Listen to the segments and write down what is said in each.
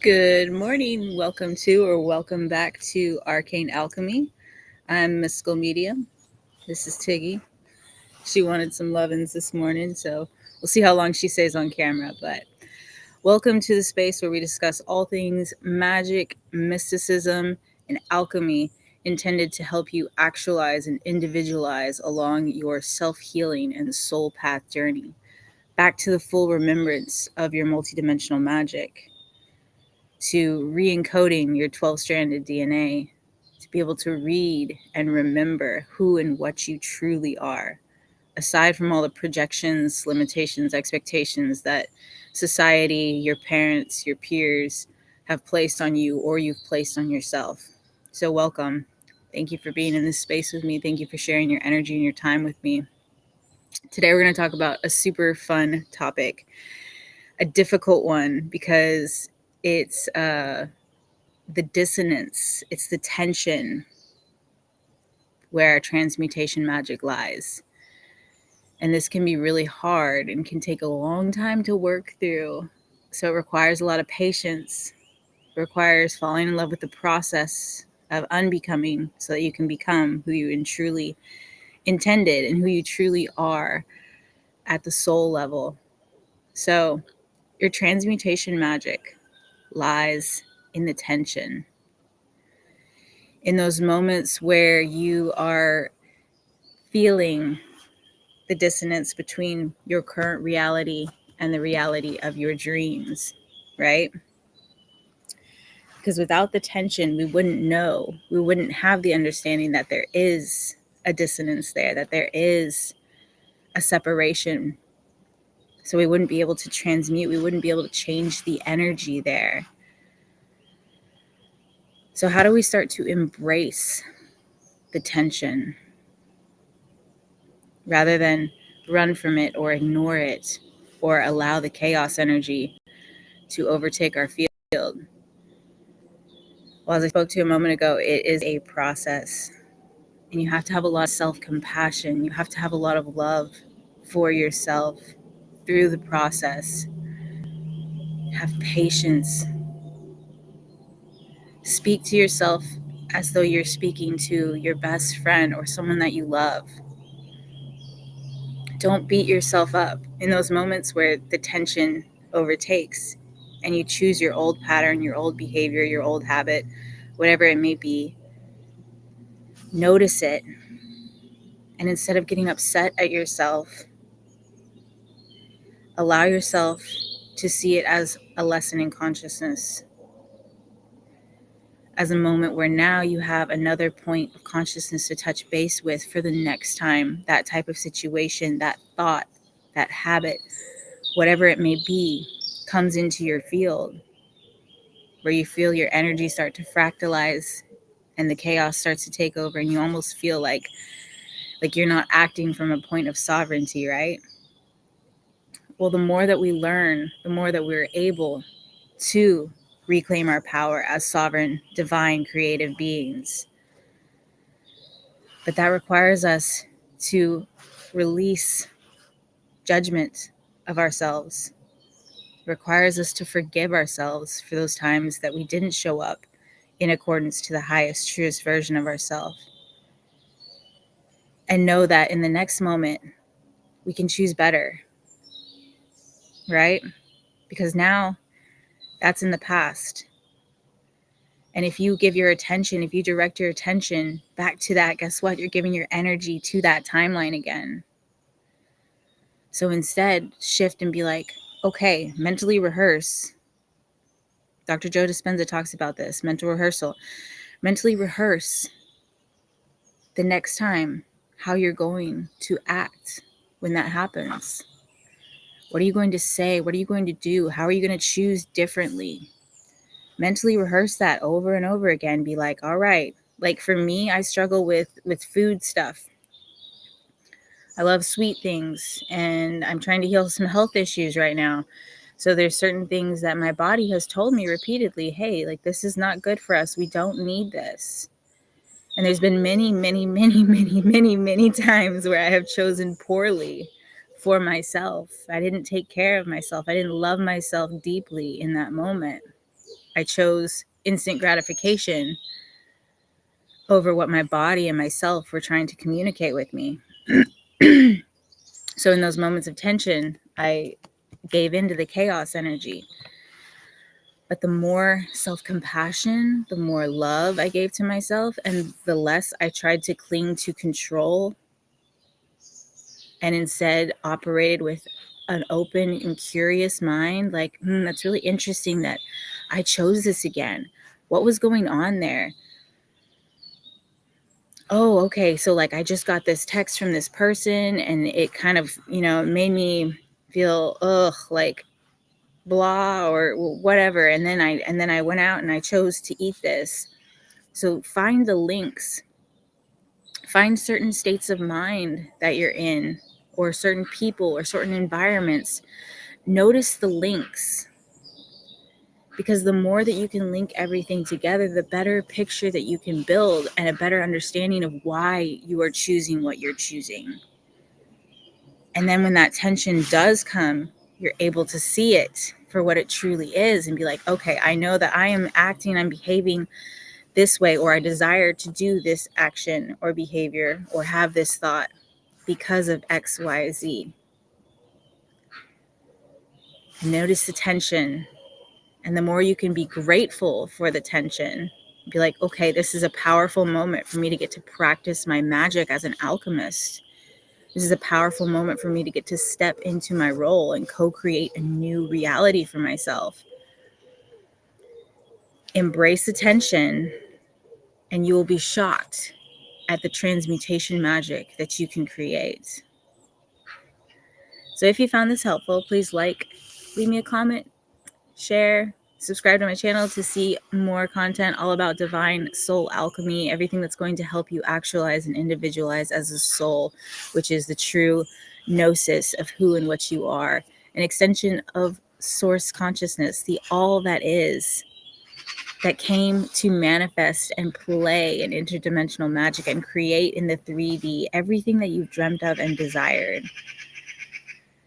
Good morning. Welcome back to Arcane Alchemy. I'm Mystical Medium. This is Tiggy. She wanted some lovin's this morning, so we'll see how long she stays on camera. But welcome to the space where we discuss all things magic, mysticism, and alchemy intended to help you actualize and individualize along your self-healing and soul path journey back to the full remembrance of your multidimensional magic, to re-encoding your 12-stranded DNA, to be able to read and remember who and what you truly are, aside from all the projections, limitations, expectations that society, your parents, your peers have placed on you or you've placed on yourself. So welcome. Thank you for being in this space with me. Thank you for sharing your energy and your time with me. Today we're going to talk about a super fun topic, a difficult one because it's the dissonance, it's the tension where transmutation magic lies. And this can be really hard and can take a long time to work through. So it requires a lot of patience. It requires falling in love with the process of unbecoming so that you can become who you truly intended and who you truly are at the soul level. So your transmutation magic lies in the tension, in those moments where you are feeling the dissonance between your current reality and the reality of your dreams, right? Because without the tension, we wouldn't know, we wouldn't have the understanding that there is a dissonance there, that there is a separation. So we wouldn't be able to transmute, we wouldn't be able to change the energy there. So how do we start to embrace the tension rather than run from it or ignore it or allow the chaos energy to overtake our field? Well, as I spoke to a moment ago, it is a process. And you have to have a lot of self-compassion. You have to have a lot of love for yourself through the process. Have patience. Speak to yourself as though you're speaking to your best friend or someone that you love. Don't beat yourself up in those moments where the tension overtakes and you choose your old pattern, your old behavior, your old habit, whatever it may be. Notice it. And instead of getting upset at yourself, allow yourself to see it as a lesson in consciousness, as a moment where now you have another point of consciousness to touch base with for the next time that type of situation, that thought, that habit, whatever it may be, comes into your field, where you feel your energy start to fractalize and the chaos starts to take over, and you almost feel like you're not acting from a point of sovereignty, right? Well, the more that we learn, the more that we're able to reclaim our power as sovereign, divine, creative beings. But that requires us to release judgment of ourselves. It requires us to forgive ourselves for those times that we didn't show up in accordance to the highest, truest version of ourselves. And know that in the next moment, we can choose better, right? Because now that's in the past. And if you give your attention, if you direct your attention back to that, guess what? You're giving your energy to that timeline again. So instead, shift and be like, okay, mentally rehearse. Dr. Joe Dispenza talks about this, mental rehearsal. Mentally rehearse the next time how you're going to act when that happens. What are you going to say? What are you going to do? How are you going to choose differently? Mentally rehearse that over and over again. Be like, all right. Like for me, I struggle with food stuff. I love sweet things, and I'm trying to heal some health issues right now. So there's certain things that my body has told me repeatedly, hey, like this is not good for us. We don't need this. And there's been many, many, many, many, many, many times where I have chosen poorly for myself. I didn't take care of myself. I didn't love myself deeply in that moment. I chose instant gratification over what my body and myself were trying to communicate with me. So in those moments of tension, I gave into the chaos energy. But the more self-compassion, the more love I gave to myself, and the less I tried to cling to control, and instead operated with an open and curious mind, like, that's really interesting that I chose this again. What was going on there? Oh, okay. So like I just got this text from this person and it kind of, made me feel like blah or whatever. And then I went out and I chose to eat this. So find the links. Find certain states of mind that you're in, or certain people or certain environments. Notice the links. Because the more that you can link everything together, the better picture that you can build and a better understanding of why you are choosing what you're choosing. And then when that tension does come, you're able to see it for what it truly is and be like, okay, I know that I am acting, I'm behaving this way, or I desire to do this action or behavior or have this thought because of X, Y, Z. Notice the tension. And the more you can be grateful for the tension, be like, okay, this is a powerful moment for me to get to practice my magic as an alchemist. This is a powerful moment for me to get to step into my role and co-create a new reality for myself. Embrace the tension, and you will be shocked at the transmutation magic that you can create. So if you found this helpful, please leave me a comment, share, subscribe to my channel to see more content all about divine soul alchemy, everything that's going to help you actualize and individualize as a soul, which is the true gnosis of who and what you are, an extension of source consciousness, the all that is, that came to manifest and play in interdimensional magic and create in the 3D everything that you've dreamt of and desired.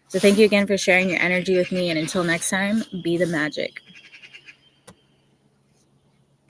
So thank you again for sharing your energy with me, and until next time, be the magic.